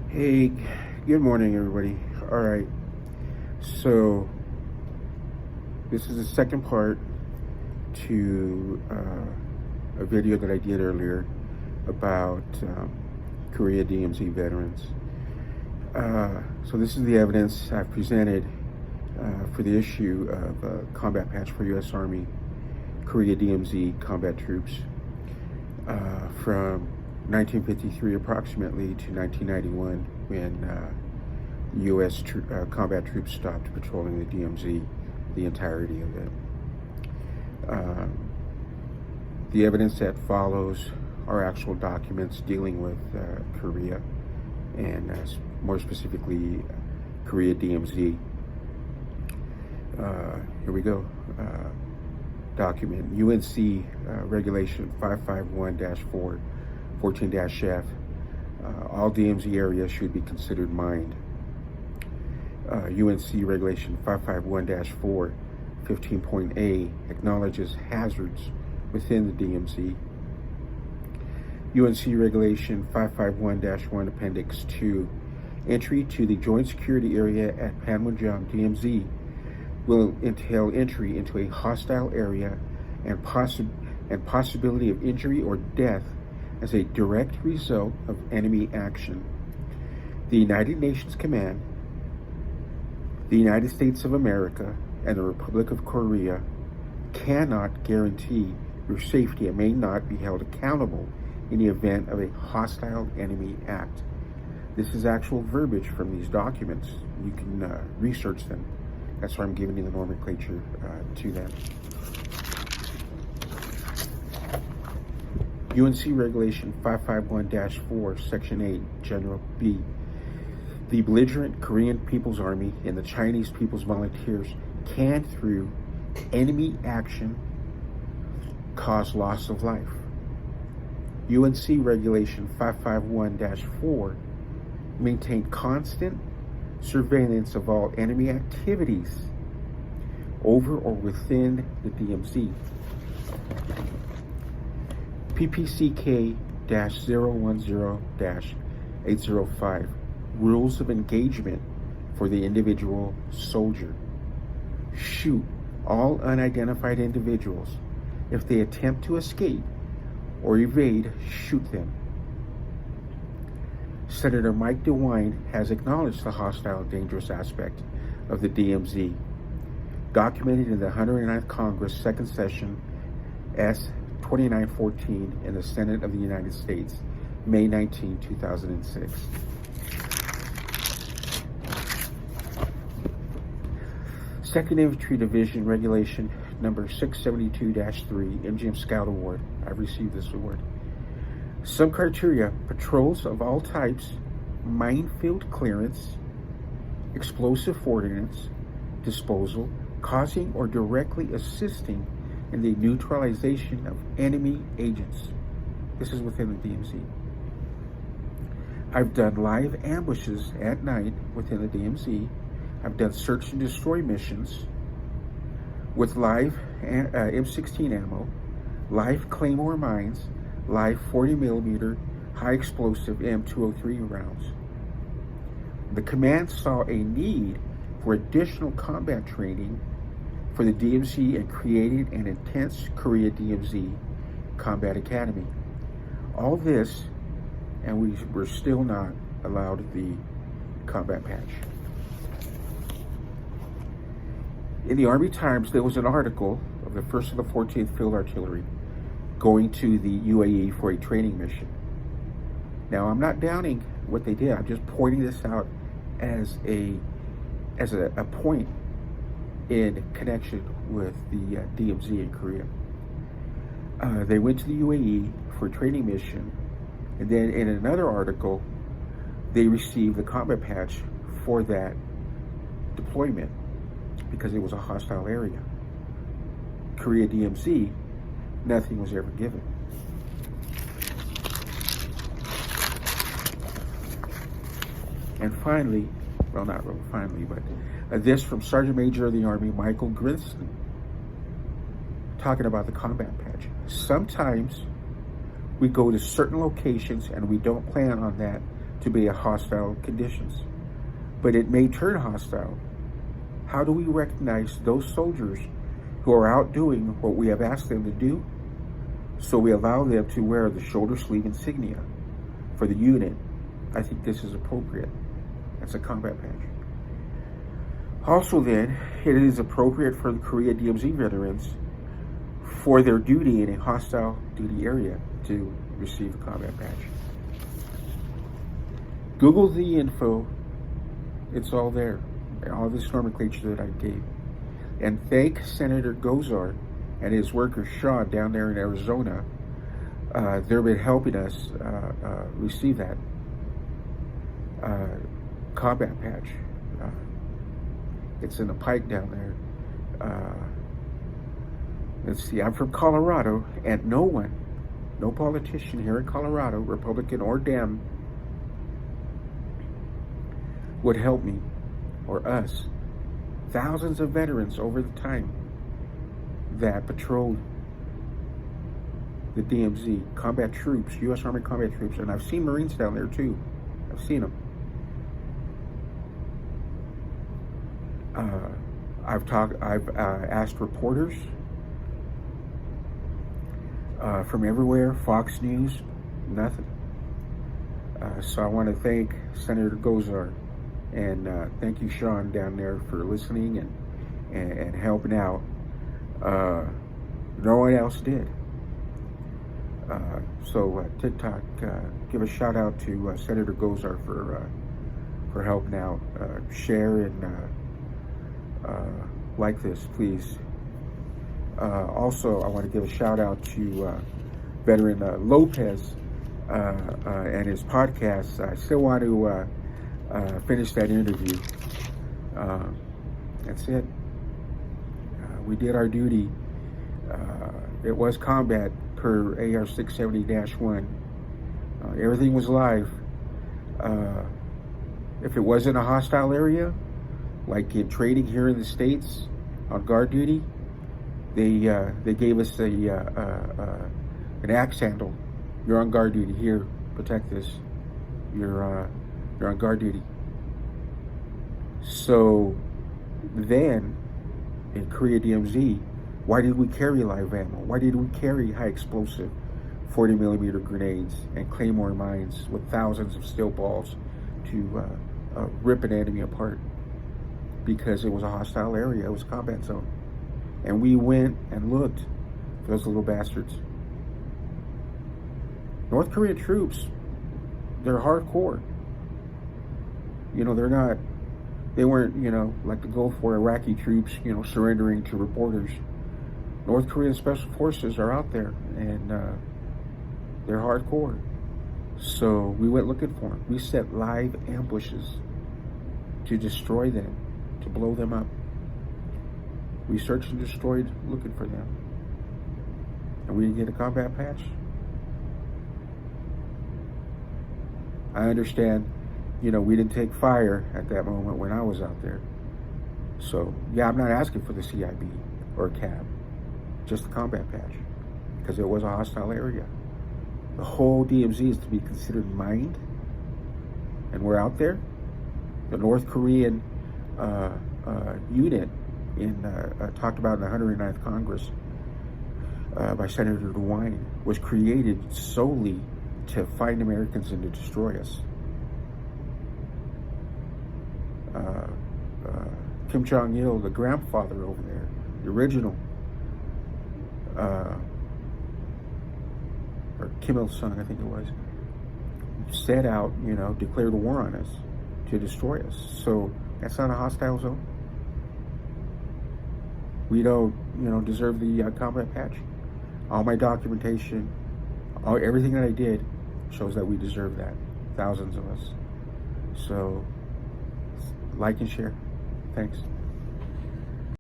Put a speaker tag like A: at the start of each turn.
A: Hey, good morning, everybody. All right, so this is the second part to a video that I did earlier about Korea DMZ veterans. So this is the evidence I've presented for the issue of combat patch for U.S. Army Korea DMZ combat troops from 1953 approximately to 1991 when U.S. combat troops stopped patrolling the DMZ, the entirety of it. The evidence that follows are actual documents dealing with Korea and more specifically Korea DMZ. Here we go. Document UNC Regulation 551-4 14-F. All DMZ areas should be considered mined. UNC Regulation 551-4 15.A acknowledges hazards within the DMZ. UNC Regulation 551-1 Appendix 2 entry to the Joint Security Area at Panmunjom DMZ will entail entry into a hostile area and possibility of injury or death as a direct result of enemy action. The United Nations Command, the United States of America, and the Republic of Korea cannot guarantee your safety and may not be held accountable in the event of a hostile enemy act. This is actual verbiage from these documents. You can research them. That's why I'm giving you the nomenclature to them. UNC Regulation 551-4, Section 8, General B. The belligerent Korean People's Army and the Chinese People's Volunteers can, through enemy action, cause loss of life. UNC Regulation 551-4 maintain constant surveillance of all enemy activities over or within the DMZ. PPCK-010-805 Rules of Engagement for the Individual Soldier. Shoot all unidentified individuals. If they attempt to escape or evade, shoot them. Senator Mike DeWine has acknowledged the hostile, dangerous aspect of the DMZ, documented in the 109th Congress, Second Session, S. 2914 in the Senate of the United States, May 19, 2006. Second Infantry Division Regulation number 672-3, MGM Scout Award. I've received this award. Some criteria: patrols of all types, minefield clearance, explosive ordnance disposal, causing or directly assisting in the neutralization of enemy agents. This is within the DMZ. I've done live ambushes at night within the DMZ. I've done search and destroy missions with live M16 ammo, live Claymore mines, live 40mm high explosive M203 rounds. The command saw a need for additional combat training for the DMZ and created an intense Korea DMZ Combat Academy. All this, and we were still not allowed the combat patch. In the Army Times, there was an article of the 1st of the 14th Field Artillery going to the UAE for a training mission. Now, I'm not downing what they did. I'm just pointing this out as a point in connection with the DMZ in Korea. They went to the UAE for a training mission, and then in another article, they received the combat patch for that deployment because it was a hostile area. Korea DMZ, nothing was ever given. And finally, well, not really finally, but this from Sergeant Major of the Army, Michael Grinston, talking about the combat patch. Sometimes we go to certain locations and we don't plan on that to be a hostile conditions. But it may turn hostile. How do we recognize those soldiers who are out doing what we have asked them to do? So we allow them to wear the shoulder sleeve insignia for the unit. I think this is appropriate. That's a combat patch. Also then, it is appropriate for the Korea DMZ veterans for their duty in a hostile duty area to receive a combat patch. Google the info. It's all there. All this nomenclature that I gave. And thank Senator Gozar and his worker Sean down there in Arizona. They've been helping us receive that combat patch. It's in the pike down there. Let's see, I'm from Colorado, and no politician here in Colorado, Republican or Dem, would help me or us. Thousands of veterans over the time that patrolled the DMZ, combat troops, U.S. Army combat troops, and I've seen Marines down there too. I've seen them. I've asked reporters from everywhere, Fox News, nothing. So I want to thank Senator Gozar and thank you, Sean, down there for listening and helping out. No one else did. So TikTok, give a shout out to Senator Gozar for helping out. Share and like this, please. Also, I want to give a shout out to veteran Lopez and his podcast. I still want to finish that interview. That's it. We did our duty. It was combat per AR 670-1. Everything was live. If it wasn't a hostile area, like in training here in the States on guard duty, they gave us an axe handle. You're on guard duty. Here, protect this. You're on guard duty. So then, in Korea DMZ, why did we carry live ammo? Why did we carry high explosive 40 millimeter grenades and claymore mines with thousands of steel balls to rip an enemy apart? Because it was a hostile area. It was a combat zone. And we went and looked for those little bastards. North Korean troops, they're hardcore. You know, they weren't, like the Gulf War Iraqi troops, surrendering to reporters. North Korean Special Forces are out there, and they're hardcore. So we went looking for them. We set live ambushes to destroy them, to blow them up. We searched and destroyed looking for them. And we didn't get a combat patch. I understand, we didn't take fire at that moment when I was out there. So, yeah, I'm not asking for the CIB or a cab, just the combat patch, because it was a hostile area. The whole DMZ is to be considered mined, and we're out there. The North Korean unit talked about in the 109th Congress by Senator DeWine was created solely to find Americans and to destroy us. Kim Jong-il, the grandfather over there, the original, or Kim Il-sung, I think it was, set out, declared war on us to destroy us. So that's not a hostile zone. We don't, deserve the combat patch. All my documentation, everything that I did shows that we deserve that. Thousands of us. So, like and share. Thanks.